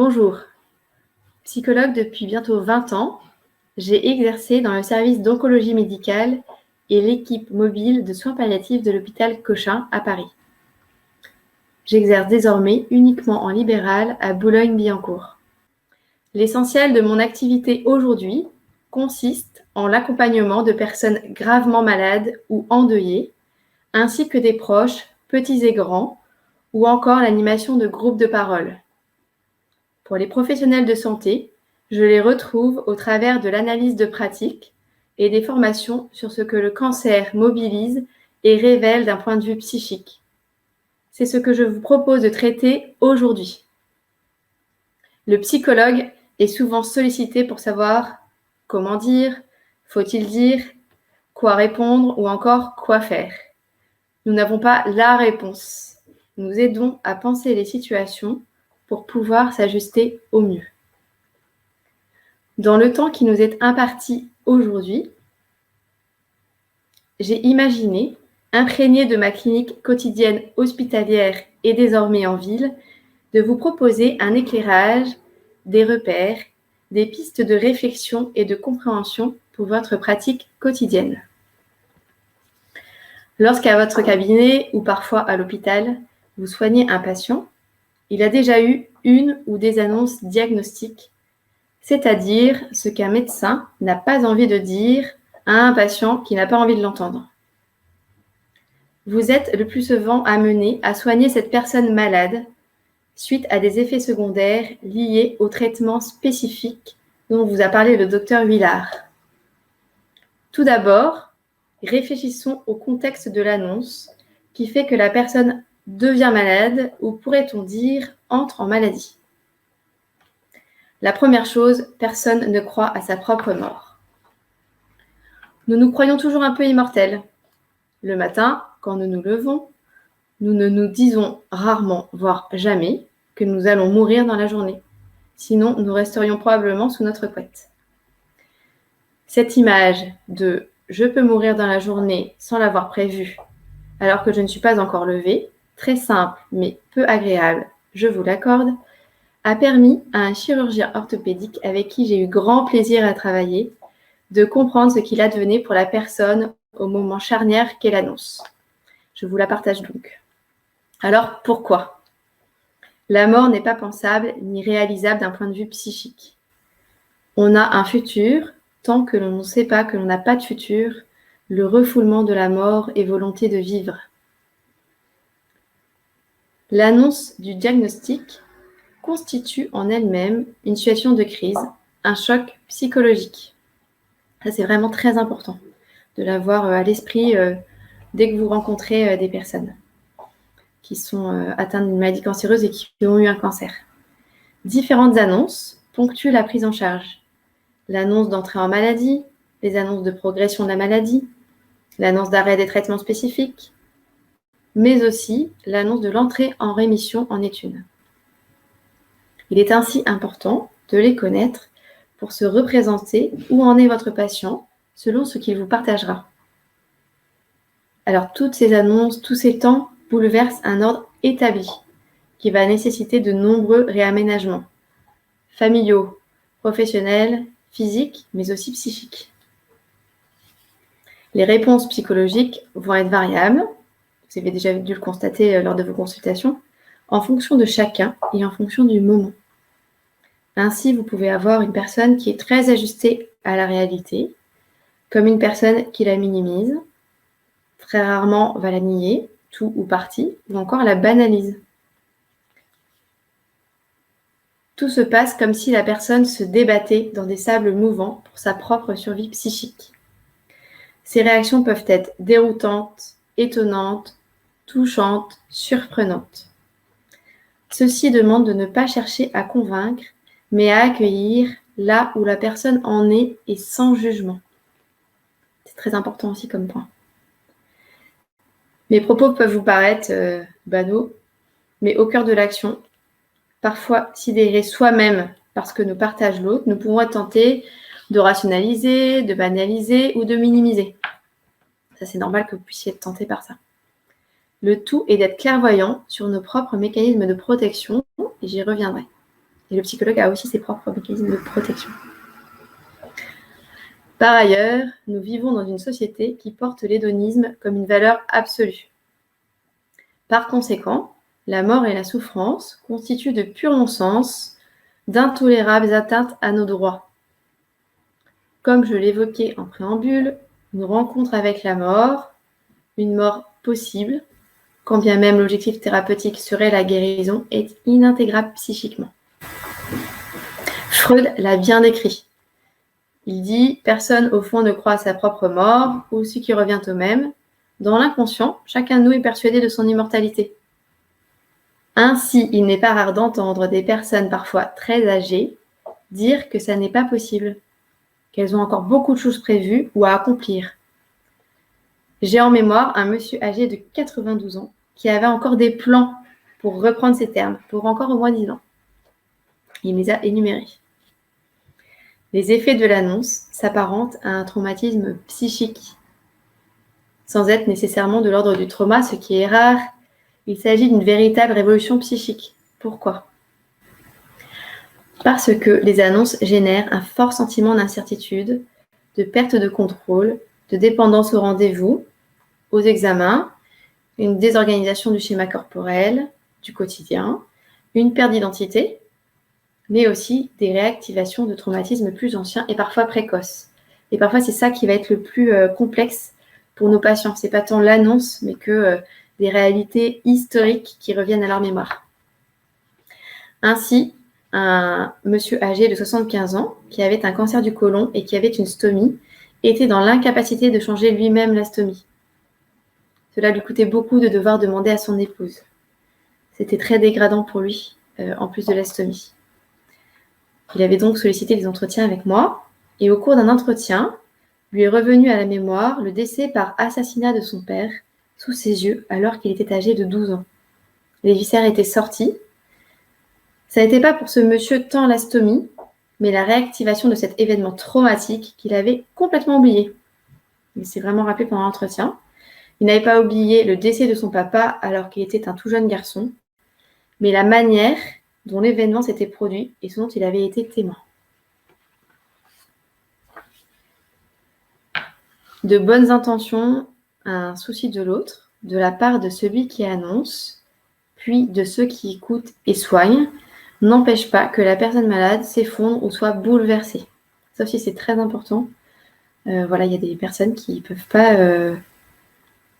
Bonjour, psychologue depuis bientôt 20 ans, j'ai exercé dans le service d'oncologie médicale et l'équipe mobile de soins palliatifs de l'hôpital Cochin à Paris. J'exerce désormais uniquement en libéral à Boulogne-Billancourt. L'essentiel de mon activité aujourd'hui consiste en l'accompagnement de personnes gravement malades ou endeuillées, ainsi que des proches, petits et grands, ou encore l'animation de groupes de parole. Pour les professionnels de santé, je les retrouve au travers de l'analyse de pratiques et des formations sur ce que le cancer mobilise et révèle d'un point de vue psychique. C'est ce que je vous propose de traiter aujourd'hui. Le psychologue est souvent sollicité pour savoir comment dire, faut-il dire, quoi répondre ou encore quoi faire. Nous n'avons pas la réponse. Nous aidons à penser les situations pour pouvoir s'ajuster au mieux. Dans le temps qui nous est imparti aujourd'hui, j'ai imaginé, imprégné de ma clinique quotidienne hospitalière et désormais en ville, de vous proposer un éclairage, des repères, des pistes de réflexion et de compréhension pour votre pratique quotidienne. Lorsqu'à votre cabinet ou parfois à l'hôpital, vous soignez un patient, il a déjà eu une ou des annonces diagnostiques, c'est-à-dire ce qu'un médecin n'a pas envie de dire à un patient qui n'a pas envie de l'entendre. Vous êtes le plus souvent amené à soigner cette personne malade suite à des effets secondaires liés au traitement spécifique dont vous a parlé le docteur Huillard. Tout d'abord, réfléchissons au contexte de l'annonce qui fait que la personne devient malade ou pourrait-on dire entre en maladie. La première chose, personne ne croit à sa propre mort. Nous nous croyons toujours un peu immortels. Le matin, quand nous nous levons, nous ne nous disons rarement, voire jamais, que nous allons mourir dans la journée. Sinon, nous resterions probablement sous notre couette. Cette image de « je peux mourir dans la journée sans l'avoir prévu, alors que je ne suis pas encore levé », très simple mais peu agréable, je vous l'accorde, a permis à un chirurgien orthopédique avec qui j'ai eu grand plaisir à travailler de comprendre ce qu'il advenait pour la personne au moment charnière qu'est l'annonce. Je vous la partage donc. Alors, pourquoi ? La mort n'est pas pensable ni réalisable d'un point de vue psychique. On a un futur, tant que l'on ne sait pas que l'on n'a pas de futur, le refoulement de la mort et volonté de vivre. L'annonce du diagnostic constitue en elle-même une situation de crise, un choc psychologique. Ça, c'est vraiment très important de l'avoir à l'esprit dès que vous rencontrez des personnes qui sont atteintes d'une maladie cancéreuse et qui ont eu un cancer. Différentes annonces ponctuent la prise en charge. L'annonce d'entrée en maladie, les annonces de progression de la maladie, l'annonce d'arrêt des traitements spécifiques, mais aussi l'annonce de l'entrée en rémission en est une. Il est ainsi important de les connaître pour se représenter où en est votre patient selon ce qu'il vous partagera. Alors, toutes ces annonces, tous ces temps bouleversent un ordre établi qui va nécessiter de nombreux réaménagements familiaux, professionnels, physiques, mais aussi psychiques. Les réponses psychologiques vont être variables, vous avez déjà dû le constater lors de vos consultations, en fonction de chacun et en fonction du moment. Ainsi, vous pouvez avoir une personne qui est très ajustée à la réalité, comme une personne qui la minimise, très rarement va la nier, tout ou partie, ou encore la banalise. Tout se passe comme si la personne se débattait dans des sables mouvants pour sa propre survie psychique. Ces réactions peuvent être déroutantes, étonnantes, touchantes, surprenantes. Ceci demande de ne pas chercher à convaincre, mais à accueillir là où la personne en est et sans jugement. C'est très important aussi comme point. Mes propos peuvent vous paraître banaux, mais au cœur de l'action, parfois sidérés soi-même parce que nous partage l'autre, nous pouvons être tentés de rationaliser, de banaliser ou de minimiser. Ça, c'est normal que vous puissiez être tenté par ça. Le tout est d'être clairvoyant sur nos propres mécanismes de protection, et j'y reviendrai. Et le psychologue a aussi ses propres mécanismes de protection. Par ailleurs, nous vivons dans une société qui porte l'hédonisme comme une valeur absolue. Par conséquent, la mort et la souffrance constituent de pur non-sens d'intolérables atteintes à nos droits. Comme je l'évoquais en préambule, une rencontre avec la mort, une mort possible, quand bien même l'objectif thérapeutique serait la guérison, est inintégrable psychiquement. Freud l'a bien décrit. Il dit « Personne au fond ne croit à sa propre mort, ou ce qui revient au même. Dans l'inconscient, chacun de nous est persuadé de son immortalité. » Ainsi, il n'est pas rare d'entendre des personnes parfois très âgées dire que ça n'est pas possible, qu'elles ont encore beaucoup de choses prévues ou à accomplir. J'ai en mémoire un monsieur âgé de 92 ans qui avait encore des plans, pour reprendre ces termes, pour encore au moins 10 ans. Il les a énumérés. Les effets de l'annonce s'apparentent à un traumatisme psychique, sans être nécessairement de l'ordre du trauma, ce qui est rare. Il s'agit d'une véritable révolution psychique. Pourquoi ? Parce que les annonces génèrent un fort sentiment d'incertitude, de perte de contrôle, de dépendance au rendez-vous, aux examens, une désorganisation du schéma corporel, du quotidien, une perte d'identité, mais aussi des réactivations de traumatismes plus anciens et parfois précoces. Et parfois, c'est ça qui va être le plus complexe pour nos patients. Ce n'est pas tant l'annonce, mais que des réalités historiques qui reviennent à leur mémoire. Ainsi, un monsieur âgé de 75 ans qui avait un cancer du côlon et qui avait une stomie était dans l'incapacité de changer lui-même la stomie. Cela lui coûtait beaucoup de devoir demander à son épouse. C'était très dégradant pour lui, en plus de la stomie. Il avait donc sollicité des entretiens avec moi, et au cours d'un entretien, lui est revenu à la mémoire le décès par assassinat de son père, sous ses yeux, alors qu'il était âgé de 12 ans. Les viscères étaient sortis. Ça n'était pas pour ce monsieur tant la stomie, mais la réactivation de cet événement traumatique qu'il avait complètement oublié. Il s'est vraiment rappelé pendant l'entretien. Il n'avait pas oublié le décès de son papa alors qu'il était un tout jeune garçon, mais la manière dont l'événement s'était produit et ce dont il avait été témoin. De bonnes intentions, un souci de l'autre, de la part de celui qui annonce, puis de ceux qui écoutent et soignent, n'empêche pas que la personne malade s'effondre ou soit bouleversée. Ça aussi, c'est très important. Voilà, il y a des personnes qui ne peuvent pas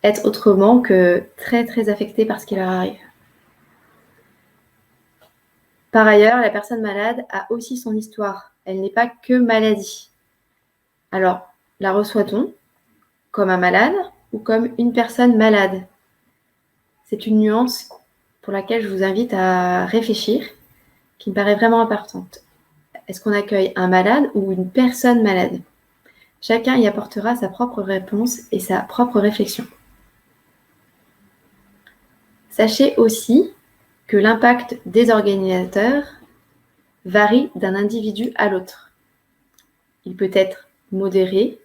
être autrement que très, très affectées par ce qui leur arrive. Par ailleurs, la personne malade a aussi son histoire. Elle n'est pas que maladie. Alors, la reçoit-on comme un malade ou comme une personne malade? C'est une nuance pour laquelle je vous invite à réfléchir, qui me paraît vraiment importante. Est-ce qu'on accueille un malade ou une personne malade? Chacun y apportera sa propre réponse et sa propre réflexion. Sachez aussi que l'impact des organisateurs varie d'un individu à l'autre. Il peut être modéré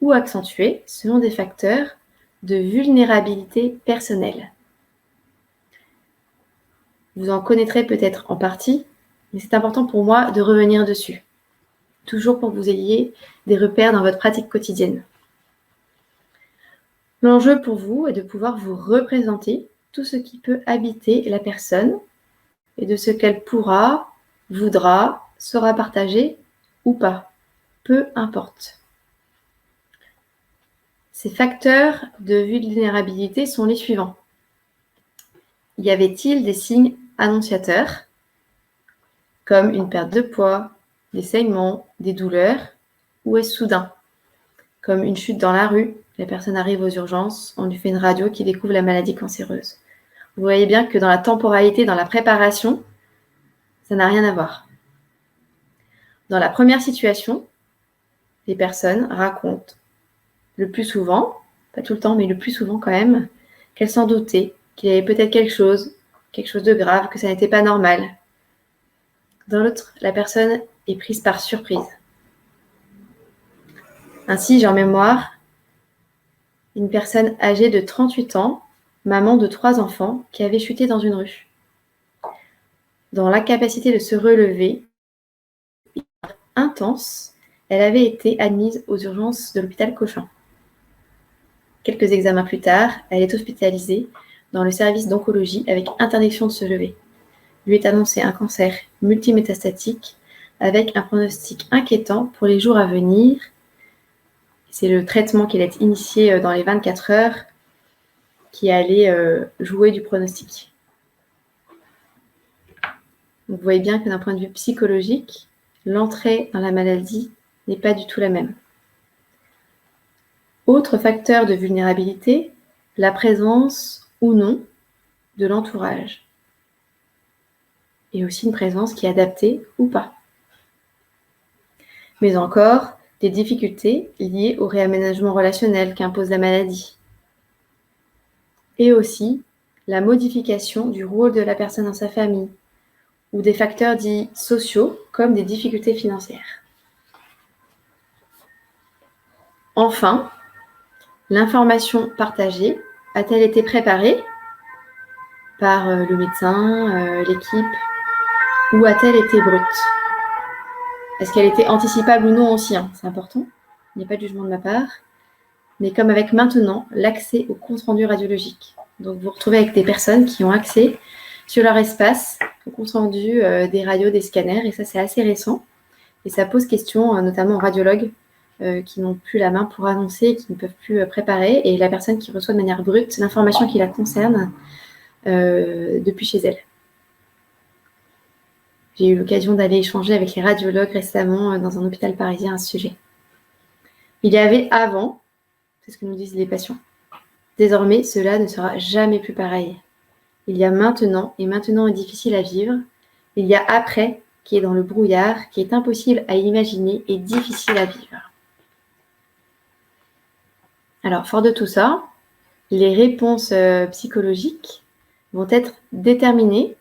ou accentué selon des facteurs de vulnérabilité personnelle. Vous en connaîtrez peut-être en partie, mais c'est important pour moi de revenir dessus, toujours pour que vous ayez des repères dans votre pratique quotidienne. L'enjeu pour vous est de pouvoir vous représenter tout ce qui peut habiter la personne et de ce qu'elle pourra, voudra, saura partager ou pas, peu importe. Ces facteurs de vulnérabilité sont les suivants. Y avait-il des signes annonciateurs, comme une perte de poids, des saignements, des douleurs, ou est-ce soudain, comme une chute dans la rue, la personne arrive aux urgences, on lui fait une radio qui découvre la maladie cancéreuse. Vous voyez bien que dans la temporalité, dans la préparation, ça n'a rien à voir. Dans la première situation, les personnes racontent le plus souvent, pas tout le temps, mais le plus souvent quand même, qu'elles s'en doutaient, qu'il y avait peut-être quelque chose de grave, que ça n'était pas normal. Dans l'autre, la personne est prise par surprise. Ainsi, j'ai en mémoire une personne âgée de 38 ans, maman de 3 enfants, qui avait chuté dans une rue. Dans l'incapacité de se relever, intense, elle avait été admise aux urgences de l'hôpital Cochin. Quelques examens plus tard, elle est hospitalisée dans le service d'oncologie avec interdiction de se lever. Lui est annoncé un cancer multimétastatique avec un pronostic inquiétant pour les jours à venir. C'est le traitement qu'il a initié dans les 24 heures qui allait jouer du pronostic. Donc, vous voyez bien que d'un point de vue psychologique, l'entrée dans la maladie n'est pas du tout la même. Autre facteur de vulnérabilité, la présence ou non de l'entourage. Et aussi une présence qui est adaptée ou pas. Mais encore, des difficultés liées au réaménagement relationnel qu'impose la maladie. Et aussi la modification du rôle de la personne dans sa famille, ou des facteurs dits sociaux, comme des difficultés financières. Enfin, l'information partagée a-t-elle été préparée par le médecin, l'équipe, ou a-t-elle été brute? Est-ce qu'elle était anticipable ou non aussi, c'est important, il n'y a pas de jugement de ma part. Mais comme avec maintenant, l'accès au compte-rendu radiologique. Donc vous vous retrouvez avec des personnes qui ont accès sur leur espace au compte-rendu des radios, des scanners, et ça c'est assez récent. Et ça pose question notamment aux radiologues qui n'ont plus la main pour annoncer, qui ne peuvent plus préparer, et la personne qui reçoit de manière brute l'information qui la concerne depuis chez elle. J'ai eu l'occasion d'aller échanger avec les radiologues récemment dans un hôpital parisien à ce sujet. Il y avait avant, c'est ce que nous disent les patients. Désormais, cela ne sera jamais plus pareil. Il y a maintenant, et maintenant est difficile à vivre. Il y a après, qui est dans le brouillard, qui est impossible à imaginer et difficile à vivre. Alors, fort de tout ça, les réponses psychologiques vont être déterminées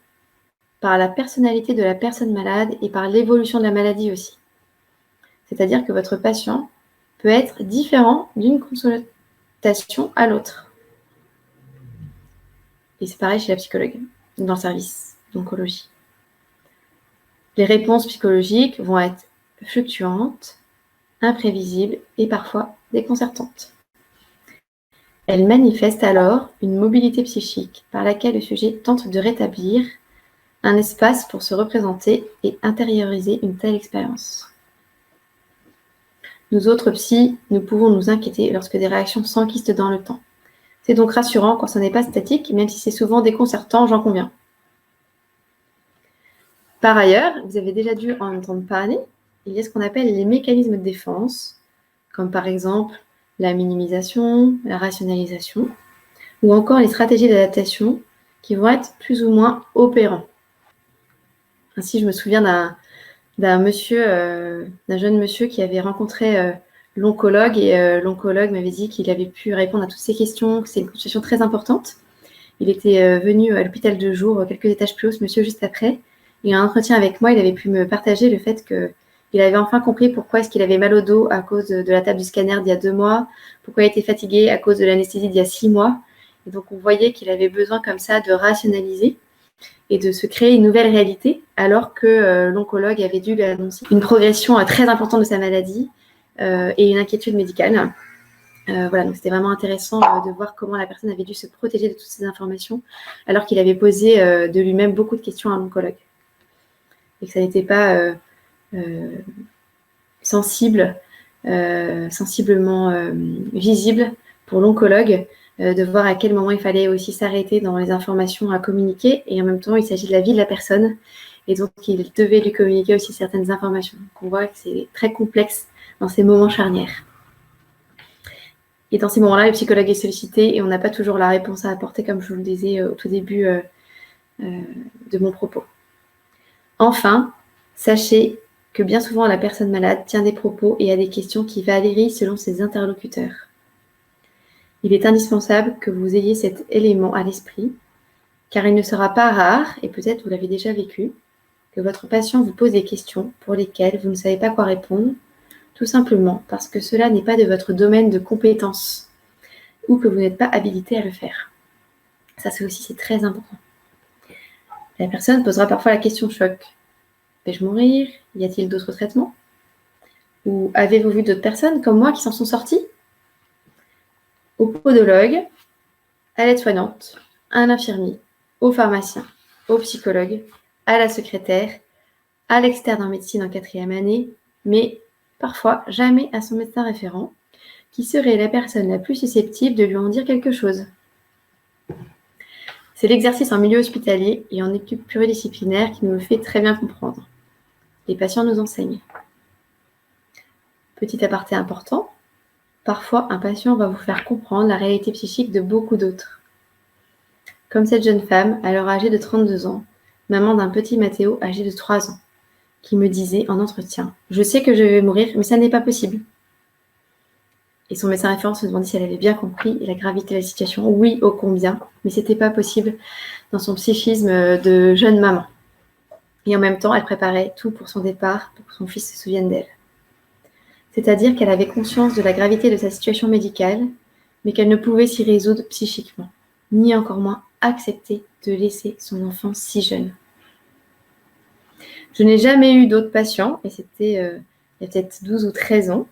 par la personnalité de la personne malade et par l'évolution de la maladie aussi. C'est-à-dire que votre patient peut être différent d'une consultation à l'autre. Et c'est pareil chez la psychologue, dans le service d'oncologie. Les réponses psychologiques vont être fluctuantes, imprévisibles et parfois déconcertantes. Elles manifestent alors une mobilité psychique par laquelle le sujet tente de rétablir un espace pour se représenter et intérioriser une telle expérience. Nous autres psys, nous pouvons nous inquiéter lorsque des réactions s'enquistent dans le temps. C'est donc rassurant quand ce n'est pas statique, même si c'est souvent déconcertant, j'en conviens. Par ailleurs, vous avez déjà dû en entendre parler, il y a ce qu'on appelle les mécanismes de défense, comme par exemple la minimisation, la rationalisation, ou encore les stratégies d'adaptation qui vont être plus ou moins opérants. Ainsi, je me souviens d'un jeune monsieur qui avait rencontré l'oncologue et l'oncologue m'avait dit qu'il avait pu répondre à toutes ses questions, que c'est une consultation très importante. Il était venu à l'hôpital de jour, quelques étages plus haut, ce monsieur juste après, et en entretien avec moi, il avait pu me partager le fait qu'il avait enfin compris pourquoi est-ce qu'il avait mal au dos à cause de la table du scanner d'il y a 2 mois, pourquoi il était fatigué à cause de l'anesthésie d'il y a 6 mois. Et donc, on voyait qu'il avait besoin comme ça de rationaliser et de se créer une nouvelle réalité, alors que l'oncologue avait dû lui annoncer une progression très importante de sa maladie et une inquiétude médicale. Voilà, donc c'était vraiment intéressant de voir comment la personne avait dû se protéger de toutes ces informations, alors qu'il avait posé de lui-même beaucoup de questions à l'oncologue. Et que ça n'était pas sensiblement visible pour l'oncologue de voir à quel moment il fallait aussi s'arrêter dans les informations à communiquer, et en même temps il s'agit de la vie de la personne, et donc il devait lui communiquer aussi certaines informations. Donc on voit que c'est très complexe dans ces moments charnières. Et dans ces moments-là, le psychologue est sollicité et on n'a pas toujours la réponse à apporter, comme je vous le disais au tout début de mon propos. Enfin, sachez que bien souvent la personne malade tient des propos et a des questions qui varient selon ses interlocuteurs. Il est indispensable que vous ayez cet élément à l'esprit, car il ne sera pas rare, et peut-être vous l'avez déjà vécu, que votre patient vous pose des questions pour lesquelles vous ne savez pas quoi répondre, tout simplement parce que cela n'est pas de votre domaine de compétence ou que vous n'êtes pas habilité à le faire. Ça, c'est très important. La personne posera parfois la question choc. Vais-je mourir? Y a-t-il d'autres traitements? Ou avez-vous vu d'autres personnes comme moi qui s'en sont sorties? Au podologue, à l'aide-soignante, à un infirmier, au pharmacien, au psychologue, à la secrétaire, à l'externe en médecine en 4e année, mais parfois jamais à son médecin référent, qui serait la personne la plus susceptible de lui en dire quelque chose. C'est l'exercice en milieu hospitalier et en équipe pluridisciplinaire qui nous le fait très bien comprendre. Les patients nous enseignent. Petit aparté important, parfois un patient va vous faire comprendre la réalité psychique de beaucoup d'autres. Comme cette jeune femme, alors âgée de 32 ans, maman d'un petit Mathéo âgé de 3 ans, qui me disait en entretien « Je sais que je vais mourir, mais ça n'est pas possible ». Et son médecin référent se demandait si elle avait bien compris la gravité de la situation. Oui, ô combien, mais c'était pas possible dans son psychisme de jeune maman. Et en même temps, elle préparait tout pour son départ, pour que son fils se souvienne d'elle. C'est-à-dire qu'elle avait conscience de la gravité de sa situation médicale, mais qu'elle ne pouvait s'y résoudre psychiquement, ni encore moins accepter de laisser son enfant si jeune. Je n'ai jamais eu d'autres patients, et c'était il y a peut-être 12 ou 13 ans,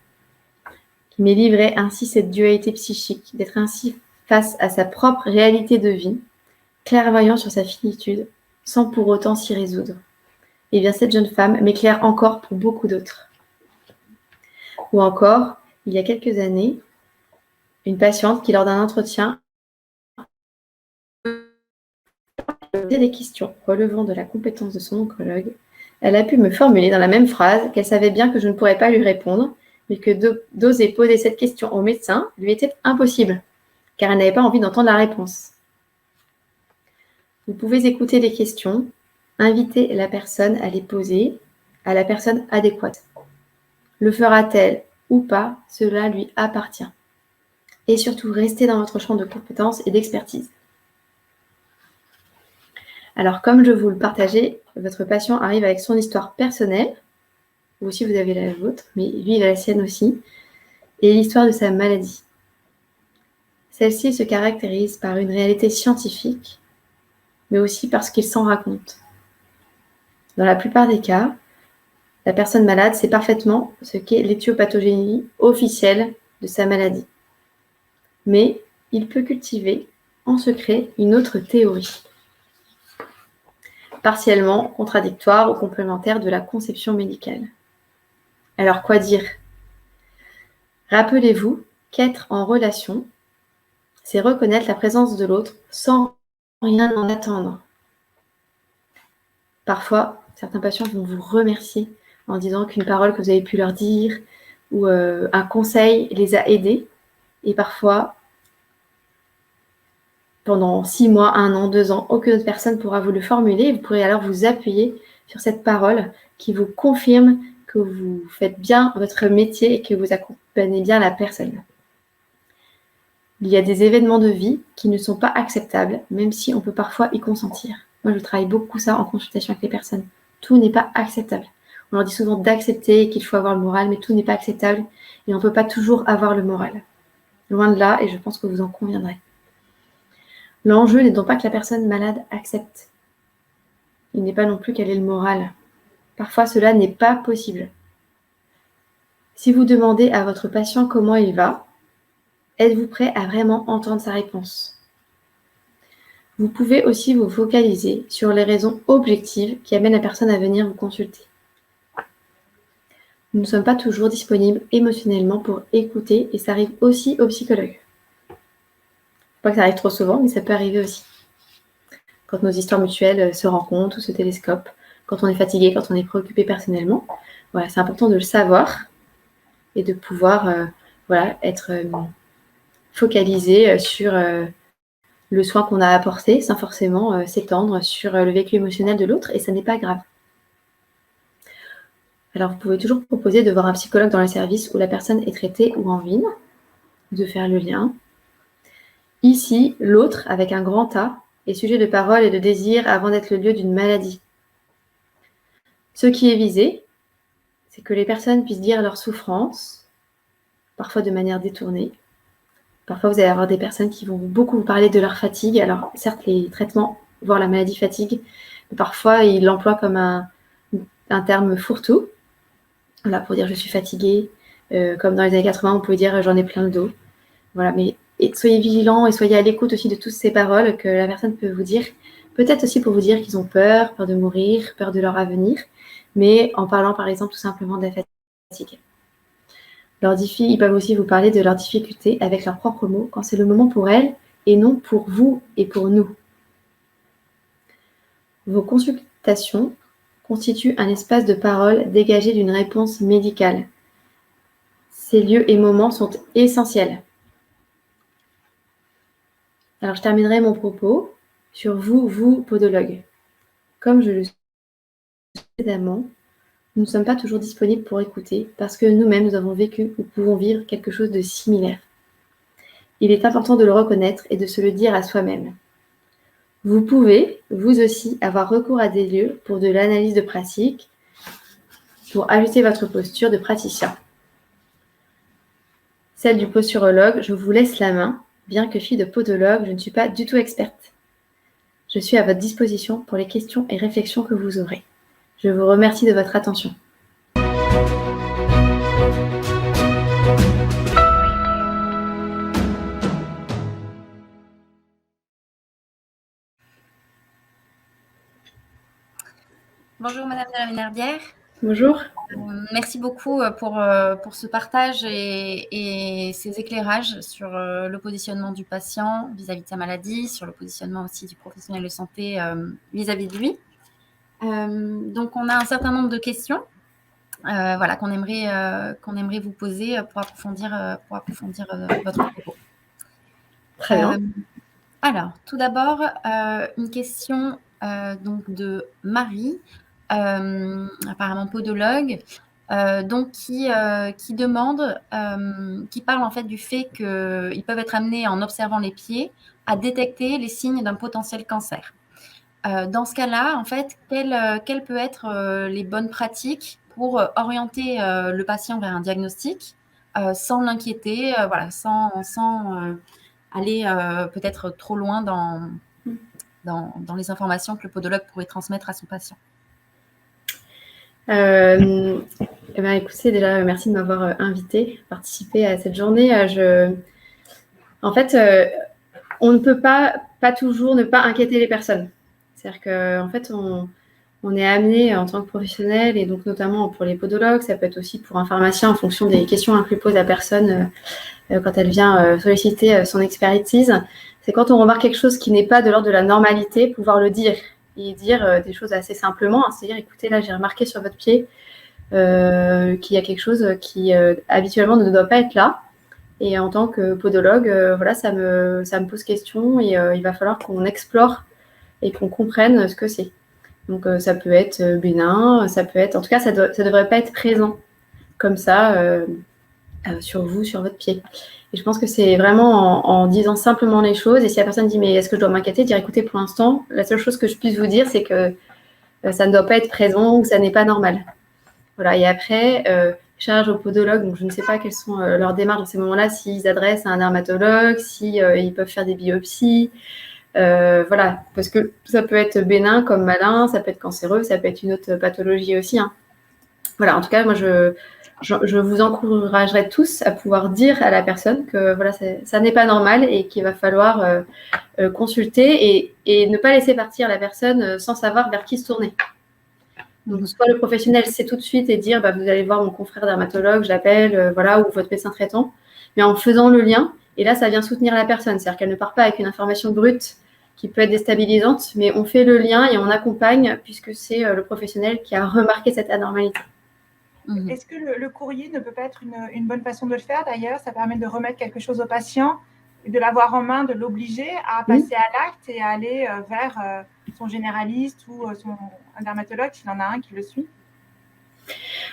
qui m'ait livré ainsi cette dualité psychique, d'être ainsi face à sa propre réalité de vie, clairvoyant sur sa finitude, sans pour autant s'y résoudre. Et bien cette jeune femme m'éclaire encore pour beaucoup d'autres. Ou encore, il y a quelques années, une patiente qui, lors d'un entretien, posait des questions relevant de la compétence de son oncologue, elle a pu me formuler dans la même phrase qu'elle savait bien que je ne pourrais pas lui répondre, mais que d'oser poser cette question au médecin lui était impossible, car elle n'avait pas envie d'entendre la réponse. Vous pouvez écouter les questions, inviter la personne à les poser à la personne adéquate. Le fera-t-elle ou pas, cela lui appartient. Et surtout, restez dans votre champ de compétences et d'expertise. Alors, comme je vous le partageais, votre patient arrive avec son histoire personnelle. Vous aussi, vous avez la vôtre, mais lui, il a la sienne aussi. Et l'histoire de sa maladie. Celle-ci se caractérise par une réalité scientifique, mais aussi parce qu'il s'en raconte. Dans la plupart des cas, la personne malade sait parfaitement ce qu'est l'éthiopathogénie officielle de sa maladie. Mais il peut cultiver en secret une autre théorie, partiellement contradictoire ou complémentaire de la conception médicale. Alors quoi dire? Rappelez-vous qu'être en relation, c'est reconnaître la présence de l'autre sans rien en attendre. Parfois, certains patients vont vous remercier en disant qu'une parole que vous avez pu leur dire ou un conseil les a aidés. Et parfois, pendant 6 mois, 1 an, 2 ans, aucune autre personne pourra vous le formuler. Et vous pourrez alors vous appuyer sur cette parole qui vous confirme que vous faites bien votre métier et que vous accompagnez bien la personne. Il y a des événements de vie qui ne sont pas acceptables, même si on peut parfois y consentir. Moi, je travaille beaucoup ça en consultation avec les personnes. Tout n'est pas acceptable. On leur dit souvent d'accepter, qu'il faut avoir le moral, mais tout n'est pas acceptable et on ne peut pas toujours avoir le moral. Loin de là, et je pense que vous en conviendrez. L'enjeu n'est donc pas que la personne malade accepte. Il n'est pas non plus qu'elle ait le moral. Parfois, cela n'est pas possible. Si vous demandez à votre patient comment il va, êtes-vous prêt à vraiment entendre sa réponse? Vous pouvez aussi vous focaliser sur les raisons objectives qui amènent la personne à venir vous consulter. Nous ne sommes pas toujours disponibles émotionnellement pour écouter et ça arrive aussi aux psychologues. Pas que ça arrive trop souvent, mais ça peut arriver aussi. Quand nos histoires mutuelles se rencontrent ou se télescopent, quand on est fatigué, quand on est préoccupé personnellement, voilà, c'est important de le savoir et de pouvoir être focalisé sur le soin qu'on a apporté sans forcément s'étendre sur le vécu émotionnel de l'autre et ça n'est pas grave. Alors vous pouvez toujours proposer de voir un psychologue dans le service où la personne est traitée ou en ville, de faire le lien. Ici, l'autre, avec un grand A, est sujet de parole et de désir avant d'être le lieu d'une maladie. Ce qui est visé, c'est que les personnes puissent dire leur souffrance, parfois de manière détournée. Parfois, vous allez avoir des personnes qui vont beaucoup vous parler de leur fatigue. Alors, certes, les traitements, voire la maladie fatigue, Parfois, il l'emploie comme un terme fourre-tout, voilà, pour dire je suis fatiguée. Comme dans les années 80, on pouvait dire j'en ai plein le dos. Voilà, mais soyez vigilants et soyez à l'écoute aussi de toutes ces paroles que la personne peut vous dire. Peut-être aussi pour vous dire qu'ils ont peur de mourir, peur de leur avenir, mais en parlant par exemple tout simplement de la fatigue. Ils peuvent aussi vous parler de leurs difficultés avec leurs propres mots quand c'est le moment pour elles et non pour vous et pour nous. Vos consultations constituent un espace de parole dégagé d'une réponse médicale. Ces lieux et moments sont essentiels. Alors, je terminerai mon propos sur vous, podologue. Comme je le suis précédemment, nous ne sommes pas toujours disponibles pour écouter parce que nous-mêmes, nous avons vécu ou pouvons vivre quelque chose de similaire. Il est important de le reconnaître et de se le dire à soi-même. Vous pouvez, vous aussi, avoir recours à des lieux pour de l'analyse de pratique, pour ajuster votre posture de praticien. Celle du posturologue, je vous laisse la main. Bien que fille de podologue, je ne suis pas du tout experte. Je suis à votre disposition pour les questions et réflexions que vous aurez. Je vous remercie de votre attention. Bonjour Madame de la Ménardière. Bonjour. Merci beaucoup pour ce partage et ces éclairages sur le positionnement du patient vis-à-vis de sa maladie, sur le positionnement aussi du professionnel de santé vis-à-vis de lui. Donc, on a un certain nombre de questions voilà, qu'on aimerait vous poser pour approfondir votre propos. Très bien. Alors, tout d'abord, une question donc de Marie, apparemment podologue, donc qui demande, qui parle en fait du fait qu'ils peuvent être amenés, en observant les pieds, à détecter les signes d'un potentiel cancer. Dans ce cas-là, en fait, quelles peuvent être les bonnes pratiques pour orienter le patient vers un diagnostic sans l'inquiéter, voilà, sans aller peut-être trop loin dans les informations que le podologue pourrait transmettre à son patient. Écoutez, déjà, merci de m'avoir invité à participer à cette journée. En fait, on ne peut pas toujours ne pas inquiéter les personnes. C'est-à-dire qu'en fait, on est amené en tant que professionnel, et donc notamment pour les podologues, ça peut être aussi pour un pharmacien en fonction des questions que lui pose la personne quand elle vient solliciter son expertise. C'est quand on remarque quelque chose qui n'est pas de l'ordre de la normalité, pouvoir le dire et dire des choses assez simplement. C'est-à-dire, écoutez, là, j'ai remarqué sur votre pied qu'il y a quelque chose qui habituellement ne doit pas être là. Et en tant que podologue, voilà, ça me pose question et il va falloir qu'on explore et qu'on comprenne ce que c'est. Donc, ça peut être bénin, ça peut être... En tout cas, ça devrait pas être présent comme ça sur vous, sur votre pied. Et je pense que c'est vraiment en disant simplement les choses. Et si la personne dit, mais est-ce que je dois m'inquiéter, dire, écoutez, pour l'instant, la seule chose que je puisse vous dire, c'est que ça ne doit pas être présent ou que ça n'est pas normal. Voilà. Et après, charge aux podologues, donc je ne sais pas quelles sont leurs démarches dans ces moments-là, s'ils adressent à un dermatologue, si ils peuvent faire des biopsies. Voilà, parce que ça peut être bénin comme malin, ça peut être cancéreux, ça peut être une autre pathologie aussi. Hein. Voilà, en tout cas, moi, je vous encouragerai tous à pouvoir dire à la personne que voilà, ça n'est pas normal et qu'il va falloir consulter et ne pas laisser partir la personne sans savoir vers qui se tourner. Donc, soit le professionnel sait tout de suite et dire vous allez voir mon confrère dermatologue, je l'appelle, voilà, ou votre médecin traitant, mais en faisant le lien, et là, ça vient soutenir la personne. C'est-à-dire qu'elle ne part pas avec une information brute qui peut être déstabilisante, mais on fait le lien et on accompagne puisque c'est le professionnel qui a remarqué cette anormalité. Est-ce que le courrier ne peut pas être une bonne façon de le faire d'ailleurs? Ça permet de remettre quelque chose au patient et de l'avoir en main, de l'obliger à passer à l'acte et à aller vers son généraliste ou un dermatologue s'il en a un qui le suit.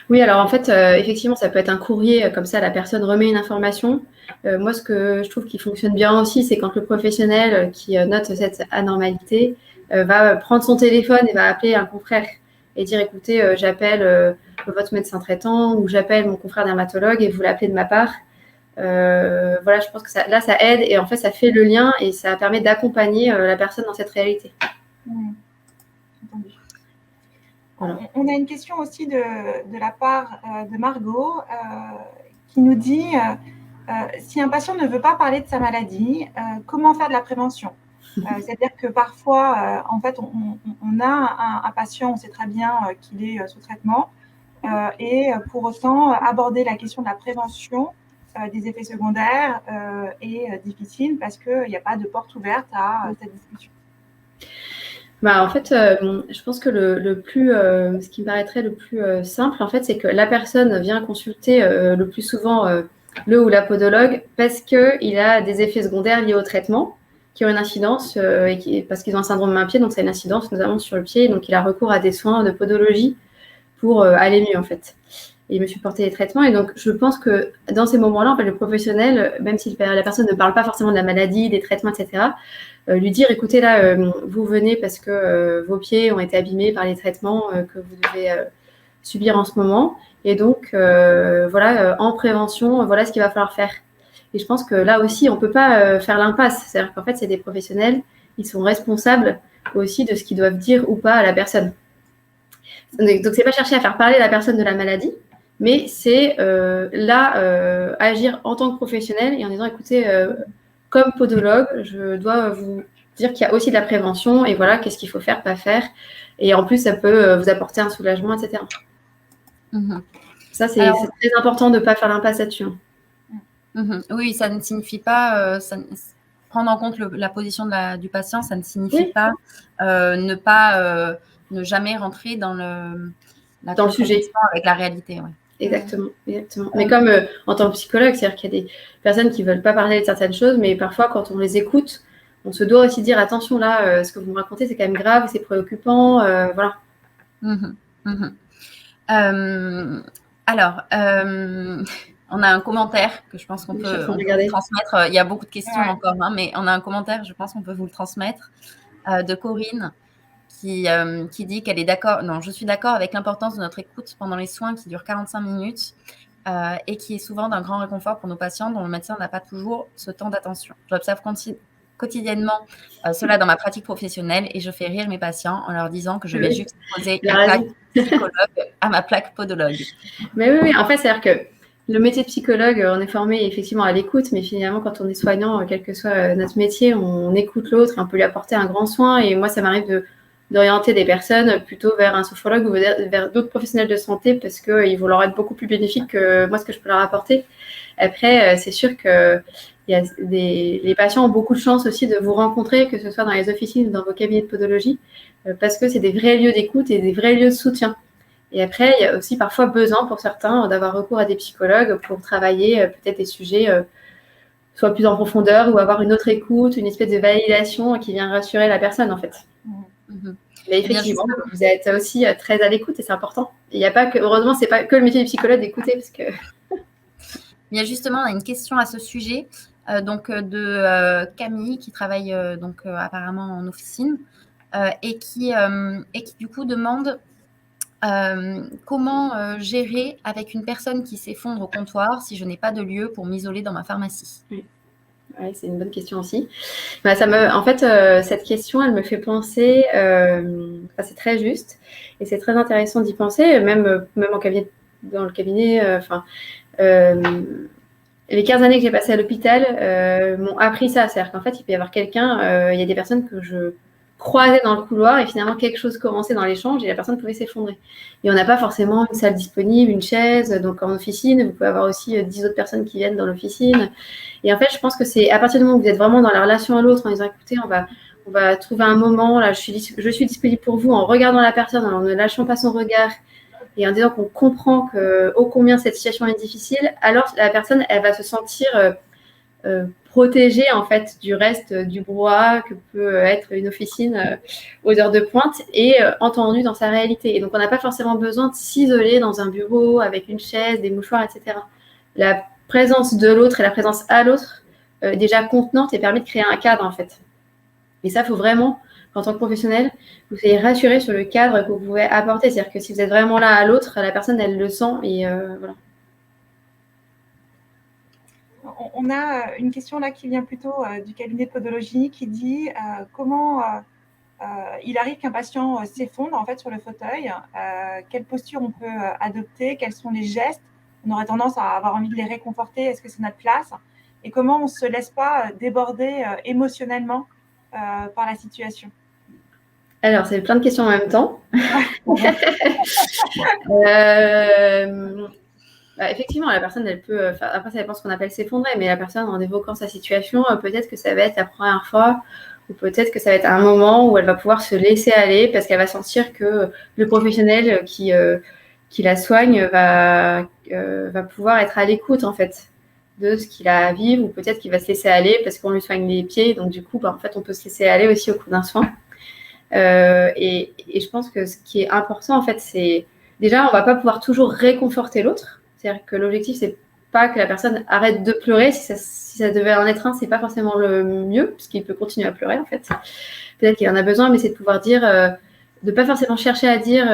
Oui, alors en fait, effectivement, ça peut être un courrier, comme ça la personne remet une information. Moi, ce que je trouve qui fonctionne bien aussi, c'est quand le professionnel qui note cette anormalité va prendre son téléphone et va appeler un confrère et dire, écoutez, j'appelle votre médecin traitant ou j'appelle mon confrère dermatologue et vous l'appelez de ma part. Voilà, je pense que ça aide et en fait, ça fait le lien et ça permet d'accompagner la personne dans cette réalité. Entendu. Voilà. On a une question aussi de la part de Margot qui nous dit si un patient ne veut pas parler de sa maladie, comment faire de la prévention? C'est-à-dire que parfois, en fait, on a un patient, on sait très bien qu'il est sous traitement, et pour autant, aborder la question de la prévention des effets secondaires est difficile parce qu'il n'y a pas de porte ouverte à cette discussion. En fait, je pense que ce qui me paraîtrait le plus simple, en fait, c'est que la personne vient consulter le plus souvent le ou la podologue parce qu'il a des effets secondaires liés au traitement qui ont une incidence, parce qu'ils ont un syndrome main-pied, donc ça a une incidence notamment sur le pied, donc il a recours à des soins de podologie pour aller mieux, en fait. Et me supporter les traitements. Et donc, je pense que dans ces moments-là, en fait, le professionnel, même si la personne ne parle pas forcément de la maladie, des traitements, etc., lui dire, écoutez, là, vous venez parce que vos pieds ont été abîmés par les traitements que vous devez subir en ce moment. Et donc, en prévention, voilà ce qu'il va falloir faire. Et je pense que là aussi, on ne peut pas faire l'impasse. C'est-à-dire qu'en fait, c'est des professionnels, ils sont responsables aussi de ce qu'ils doivent dire ou pas à la personne. Donc, c'est pas chercher à faire parler la personne de la maladie, mais c'est agir en tant que professionnel et en disant, écoutez, comme podologue, je dois vous dire qu'il y a aussi de la prévention et voilà, qu'est-ce qu'il faut faire, pas faire. Et en plus, ça peut vous apporter un soulagement, etc. Ça, c'est très important de ne pas faire l'impasse là-dessus. Oui, ça ne signifie pas prendre en compte la position du patient, ça ne signifie pas ne jamais rentrer dans le sujet avec la réalité. Ouais. Exactement. Mais comme en tant que psychologue, c'est-à-dire qu'il y a des personnes qui ne veulent pas parler de certaines choses, mais parfois, quand on les écoute, on se doit aussi dire attention, là, ce que vous me racontez, c'est quand même grave, c'est préoccupant, voilà. Alors, on a un commentaire que je pense qu'on peut transmettre. Il y a beaucoup de questions encore, mais on a un commentaire, je pense qu'on peut vous le transmettre, de Corinne, qui dit qu'elle est d'accord. Non, je suis d'accord avec l'importance de notre écoute pendant les soins qui durent 45 minutes et qui est souvent d'un grand réconfort pour nos patients dont le médecin n'a pas toujours ce temps d'attention. J'observe quotidiennement cela dans ma pratique professionnelle et je fais rire mes patients en leur disant que je vais juste poser une plaque psychologue à ma plaque podologue. Mais oui, en fait, c'est-à-dire que le métier de psychologue, on est formé effectivement à l'écoute, mais finalement, quand on est soignant, quel que soit notre métier, on écoute l'autre et on peut lui apporter un grand soin. Et moi, ça m'arrive d'orienter des personnes plutôt vers un sophrologue ou vers d'autres professionnels de santé parce qu'ils vont leur être beaucoup plus bénéfiques que moi, ce que je peux leur apporter. Après, c'est sûr que les patients ont beaucoup de chance aussi de vous rencontrer, que ce soit dans les officines ou dans vos cabinets de podologie, parce que c'est des vrais lieux d'écoute et des vrais lieux de soutien. Et après, il y a aussi parfois besoin pour certains d'avoir recours à des psychologues pour travailler peut-être des sujets soit plus en profondeur ou avoir une autre écoute, une espèce de validation qui vient rassurer la personne en fait. Mais effectivement, vous êtes aussi très à l'écoute et c'est important. Il n'y a pas que, heureusement, c'est pas que le métier du psychologue d'écouter parce que. Il y a justement une question à ce sujet de Camille qui travaille apparemment en officine et qui du coup demande comment gérer avec une personne qui s'effondre au comptoir si je n'ai pas de lieu pour m'isoler dans ma pharmacie. Oui, c'est une bonne question aussi. En fait, cette question, elle me fait penser, c'est très juste et c'est très intéressant d'y penser, même dans le cabinet. Les 15 années que j'ai passées à l'hôpital m'ont appris ça. C'est-à-dire qu'en fait, il peut y avoir quelqu'un, il y a des personnes que je croisais dans le couloir et finalement quelque chose commençait dans l'échange et la personne pouvait s'effondrer. Et on n'a pas forcément une salle disponible, une chaise. Donc en officine, vous pouvez avoir aussi 10 autres personnes qui viennent dans l'officine. Et en fait, je pense que c'est à partir du moment où vous êtes vraiment dans la relation à l'autre en disant écoutez, on va trouver un moment, là, je suis disponible pour vous en regardant la personne, en ne lâchant pas son regard et en disant qu'on comprend ô combien cette situation est difficile, alors la personne, elle va se sentir protégée en fait du reste du brouhaha que peut être une officine aux heures de pointe et entendue dans sa réalité. Et donc, on n'a pas forcément besoin de s'isoler dans un bureau avec une chaise, des mouchoirs, etc. La présence de l'autre et la présence à l'autre déjà contenante et permet de créer un cadre en fait. Et ça, il faut vraiment, en tant que professionnel, vous soyez rassuré sur le cadre que vous pouvez apporter. C'est-à-dire que si vous êtes vraiment là à l'autre, la personne, elle le sent et voilà. On a une question là qui vient plutôt du cabinet de podologie qui dit comment il arrive qu'un patient s'effondre en fait sur le fauteuil. Quelle posture on peut adopter? Quels sont les gestes? On aurait tendance à avoir envie de les réconforter. Est-ce que c'est notre place? Et comment on ne se laisse pas déborder émotionnellement par la situation? Alors, c'est plein de questions en même temps. Effectivement, la personne, elle peut... après, ça dépend de ce qu'on appelle s'effondrer, mais la personne, en évoquant sa situation, peut-être que ça va être la première fois, ou peut-être que ça va être un moment où elle va pouvoir se laisser aller parce qu'elle va sentir que le professionnel qui la soigne va pouvoir être à l'écoute, en fait, de ce qu'il a à vivre, ou peut-être qu'il va se laisser aller parce qu'on lui soigne les pieds. Donc, du coup, en fait, on peut se laisser aller aussi au cours d'un soin. Et je pense que ce qui est important, en fait, c'est... Déjà, on ne va pas pouvoir toujours réconforter l'autre. C'est-à-dire que l'objectif, c'est pas que la personne arrête de pleurer. Si ça devait en être un, c'est pas forcément le mieux, puisqu'il peut continuer à pleurer, en fait. Peut-être qu'il en a besoin, mais c'est de pouvoir dire, de pas forcément chercher à dire,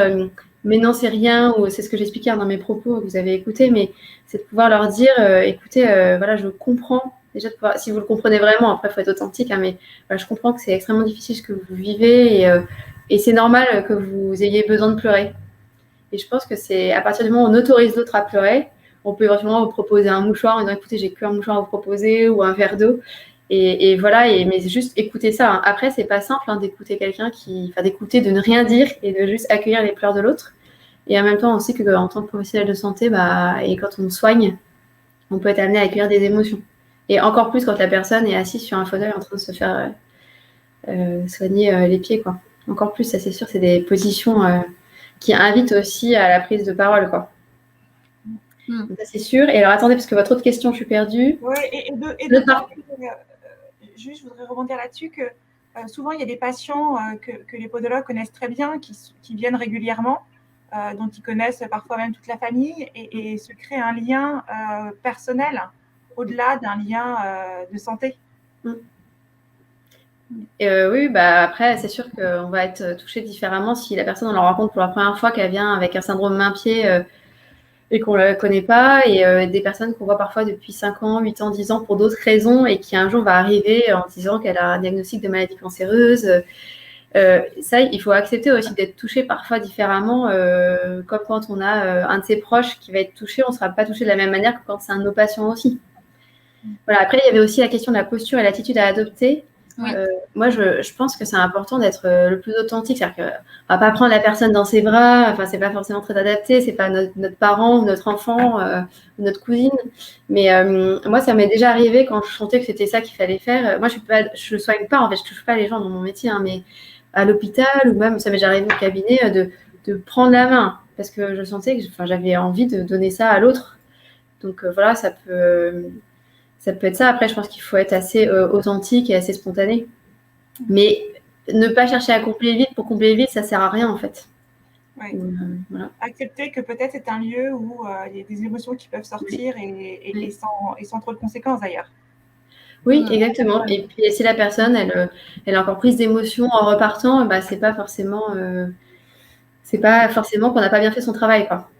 mais non, c'est rien, ou c'est ce que j'expliquais dans mes propos que vous avez écouté, mais c'est de pouvoir leur dire, écoutez, voilà, je comprends. Déjà, si vous le comprenez vraiment, après, il faut être authentique, hein, mais voilà, je comprends que c'est extrêmement difficile ce que vous vivez, et c'est normal que vous ayez besoin de pleurer. Et je pense que c'est à partir du moment où on autorise l'autre à pleurer, on peut éventuellement vous proposer un mouchoir en disant écoutez, j'ai qu'un mouchoir à vous proposer ou un verre d'eau. Et voilà, mais juste écouter ça. Hein. Après, c'est pas simple d'écouter quelqu'un d'écouter, de ne rien dire et de juste accueillir les pleurs de l'autre. Et en même temps, on sait qu'en tant que professionnel de santé, et quand on soigne, on peut être amené à accueillir des émotions. Et encore plus quand la personne est assise sur un fauteuil en train de se faire soigner les pieds, quoi. Encore plus, ça c'est sûr, c'est des positions qui invitent aussi à la prise de parole, quoi. Donc, ça c'est sûr. Et alors attendez, parce que votre autre question, je suis perdue. Oui, juste, je voudrais rebondir là-dessus que souvent il y a des patients que les podologues connaissent très bien, qui viennent régulièrement, dont ils connaissent parfois même toute la famille, et se crée un lien personnel au-delà d'un lien de santé. Oui, après, c'est sûr qu'on va être touché différemment si la personne, on la rencontre pour la première fois, qu'elle vient avec un syndrome main-pied et qu'on ne la connaît pas, et des personnes qu'on voit parfois depuis 5 ans, 8 ans, 10 ans pour d'autres raisons, et qui un jour va arriver en disant qu'elle a un diagnostic de maladie cancéreuse. Ça, il faut accepter aussi d'être touché parfois différemment, comme quand on a un de ses proches qui va être touché, on ne sera pas touché de la même manière que quand c'est un de nos patients aussi. Voilà. Après, il y avait aussi la question de la posture et l'attitude à adopter. Oui. Moi, je pense que c'est important d'être le plus authentique. C'est-à-dire qu'on ne va pas prendre la personne dans ses bras. Enfin, c'est pas forcément très adapté. C'est pas notre parent ou notre enfant ou notre cousine. Mais moi, ça m'est déjà arrivé quand je sentais que c'était ça qu'il fallait faire. Moi, je ne soigne pas. En fait, je touche pas les gens dans mon métier. Hein, mais à l'hôpital ou même, ça m'est déjà arrivé au cabinet, de prendre la main parce que je sentais que j'avais envie de donner ça à l'autre. Donc voilà, ça peut être ça. Après, je pense qu'il faut être assez authentique et assez spontané. Mais ne pas chercher à combler vite pour combler vite, ça ne sert à rien, en fait. Ouais. Voilà. Accepter que peut-être c'est un lieu où il y a des émotions qui peuvent sortir et sans trop de conséquences, d'ailleurs. Oui, exactement. Et puis, si la personne, elle a encore prise d'émotions en repartant, c'est pas forcément qu'on n'a pas bien fait son travail, quoi.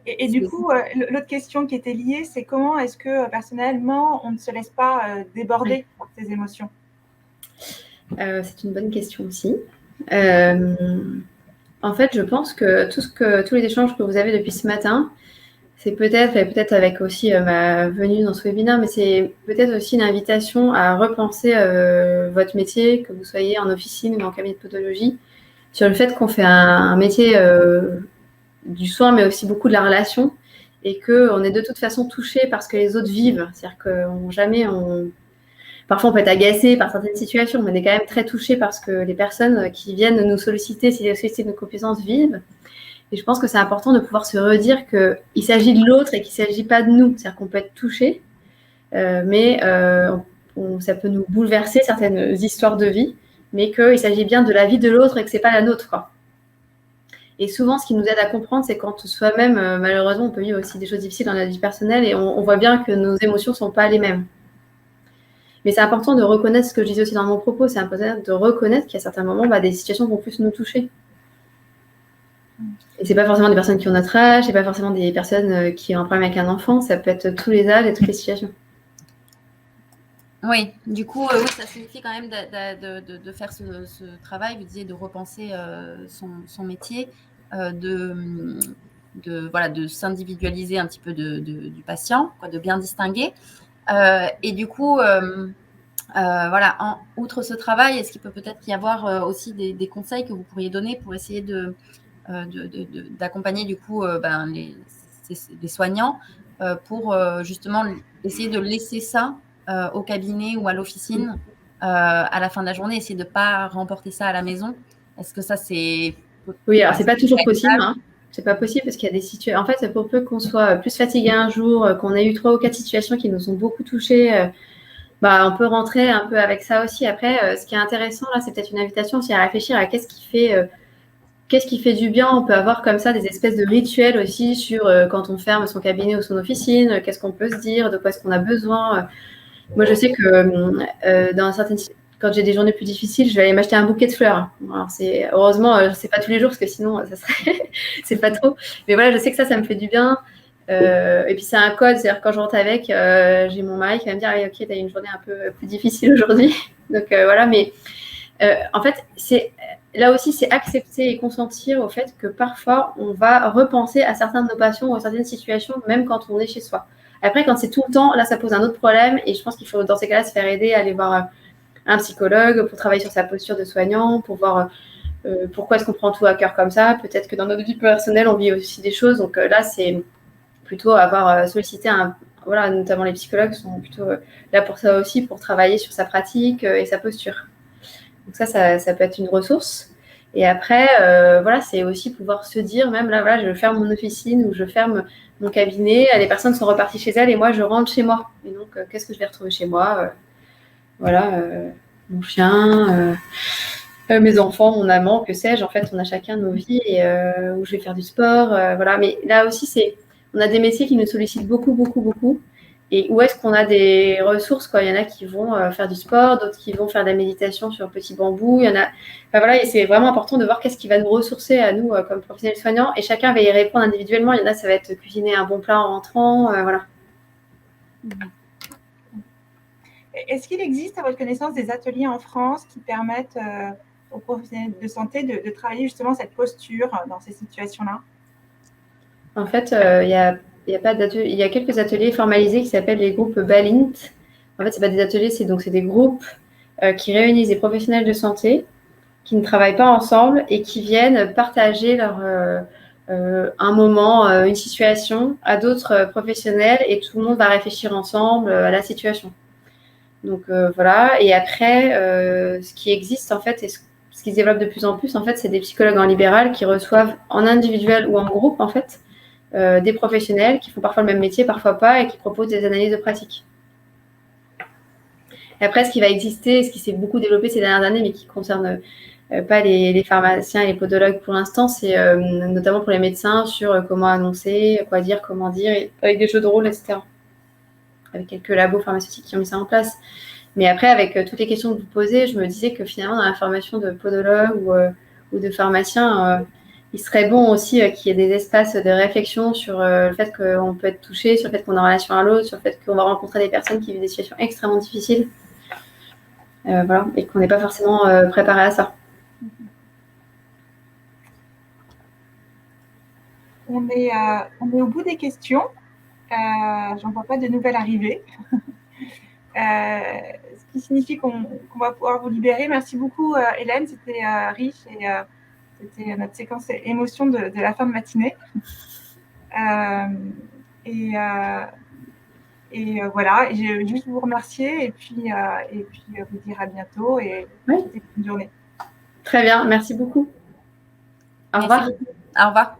Et du coup, l'autre question qui était liée, c'est comment est-ce que personnellement, on ne se laisse pas déborder par ces émotions? C'est une bonne question aussi. En fait, je pense que tous les échanges que vous avez depuis ce matin, c'est peut-être avec aussi ma venue dans ce webinaire, mais c'est peut-être aussi une invitation à repenser votre métier, que vous soyez en officine ou en cabinet de podologie, sur le fait qu'on fait un métier du soin, mais aussi beaucoup de la relation, et qu'on est de toute façon touché par ce que les autres vivent. C'est-à-dire que parfois on peut être agacé par certaines situations, mais on est quand même très touché par ce que les personnes qui viennent nous solliciter, si les solliciter nos compétences, vivent. Et je pense que c'est important de pouvoir se redire qu'il s'agit de l'autre et qu'il ne s'agit pas de nous. C'est-à-dire qu'on peut être touché, mais ça peut nous bouleverser certaines histoires de vie, mais qu'il s'agit bien de la vie de l'autre et que ce n'est pas la nôtre, quoi. Et souvent, ce qui nous aide à comprendre, c'est quand soi-même, malheureusement, on peut vivre aussi des choses difficiles dans notre vie personnelle et on voit bien que nos émotions ne sont pas les mêmes. Mais c'est important de reconnaître ce que je disais aussi dans mon propos, c'est important de reconnaître qu'à certains moments, des situations vont plus nous toucher. Et c'est pas forcément des personnes qui ont notre âge, c'est pas forcément des personnes qui ont un problème avec un enfant, ça peut être tous les âges et toutes les situations. Oui, du coup, oui, ça signifie quand même de faire ce travail, vous disiez, de repenser son métier, voilà, de s'individualiser un petit peu du patient, quoi, de bien distinguer. Et du coup, voilà, outre ce travail, est-ce qu'il peut peut-être y avoir aussi des conseils que vous pourriez donner pour essayer d'accompagner du coup les soignants pour justement essayer de laisser ça au cabinet ou à l'officine à la fin de la journée, essayer de ne pas remporter ça à la maison. Est-ce que ça, c'est... Oui, alors c'est pas toujours possible, hein. C'est pas possible parce qu'il y a des situations. En fait, pour peu qu'on soit plus fatigué un jour, qu'on ait eu 3 ou 4 situations qui nous ont beaucoup touchés, on peut rentrer un peu avec ça aussi. Après, ce qui est intéressant là, c'est peut-être une invitation aussi à réfléchir à qu'est-ce qui fait du bien. On peut avoir comme ça des espèces de rituels aussi sur quand on ferme son cabinet ou son officine, qu'est-ce qu'on peut se dire, de quoi est-ce qu'on a besoin. Moi, je sais que dans certaines quand j'ai des journées plus difficiles, je vais aller m'acheter un bouquet de fleurs. Alors, heureusement, c'est pas tous les jours parce que sinon, ça serait c'est pas trop. Mais voilà, je sais que ça me fait du bien. Et puis c'est un code, c'est-à-dire quand je rentre avec, j'ai mon mari qui va me dire ah, ok, t'as eu une journée un peu plus difficile aujourd'hui. Donc voilà, mais en fait, là aussi, c'est accepter et consentir au fait que parfois, on va repenser à certains de nos passions ou à certaines situations, même quand on est chez soi. Après, quand c'est tout le temps, là, ça pose un autre problème. Et je pense qu'il faut, dans ces cas-là, se faire aider, aller voir un psychologue pour travailler sur sa posture de soignant, pour voir pourquoi est-ce qu'on prend tout à cœur comme ça. Peut-être que dans notre vie personnelle, on vit aussi des choses. Donc là, c'est plutôt avoir sollicité voilà, notamment les psychologues sont plutôt là pour ça aussi, pour travailler sur sa pratique et sa posture. Donc ça peut être une ressource. Et après, voilà, c'est aussi pouvoir se dire, même là, voilà, je ferme mon officine ou je ferme mon cabinet, les personnes sont reparties chez elles et moi, je rentre chez moi. Et donc, qu'est-ce que je vais retrouver chez moi Voilà, mon chien, mes enfants, mon amant, que sais-je. En fait, on a chacun nos vies et où je vais faire du sport. Voilà. Mais là aussi, on a des métiers qui nous sollicitent beaucoup, beaucoup, beaucoup. Et où est-ce qu'on a des ressources quoi. Il y en a qui vont faire du sport, d'autres qui vont faire de la méditation sur petit bambou. Il y en a. Enfin, voilà, et c'est vraiment important de voir qu'est-ce qui va nous ressourcer à nous comme professionnels soignants. Et chacun va y répondre individuellement. Il y en a, ça va être cuisiner un bon plat en rentrant. Voilà. Est-ce qu'il existe, à votre connaissance, des ateliers en France qui permettent aux professionnels de santé de travailler justement cette posture dans ces situations-là? En fait, il y a quelques ateliers formalisés qui s'appellent les groupes Balint. En fait, c'est pas des ateliers, c'est des groupes qui réunissent des professionnels de santé qui ne travaillent pas ensemble et qui viennent partager un moment, une situation à d'autres professionnels et tout le monde va réfléchir ensemble à la situation. Donc voilà. Et après, ce qui existe en fait et ce qui se développe de plus en plus, en fait, c'est des psychologues en libéral qui reçoivent en individuel ou en groupe en fait des professionnels qui font parfois le même métier, parfois pas, et qui proposent des analyses de pratique. Et après, ce qui va exister, ce qui s'est beaucoup développé ces dernières années, mais qui ne concerne pas les pharmaciens et les podologues pour l'instant, c'est notamment pour les médecins sur comment annoncer, quoi dire, comment dire, avec des jeux de rôle, etc. Avec quelques labos pharmaceutiques qui ont mis ça en place. Mais après, avec toutes les questions que vous posez, je me disais que finalement, dans la formation de podologue ou de pharmacien, il serait bon aussi qu'il y ait des espaces de réflexion sur le fait qu'on peut être touché, sur le fait qu'on est en relation à l'autre, sur le fait qu'on va rencontrer des personnes qui vivent des situations extrêmement difficiles. Voilà, et qu'on n'est pas forcément préparé à ça. On est au bout des questions. J'en vois pas de nouvelles arrivées. Ce qui signifie qu'on va pouvoir vous libérer. Merci beaucoup, Hélène. C'était riche et c'était notre séquence émotion de la fin de matinée. Et voilà, je vais juste vous remercier et puis vous dire à bientôt et bonne journée. Très bien, merci beaucoup. Au revoir. Au revoir.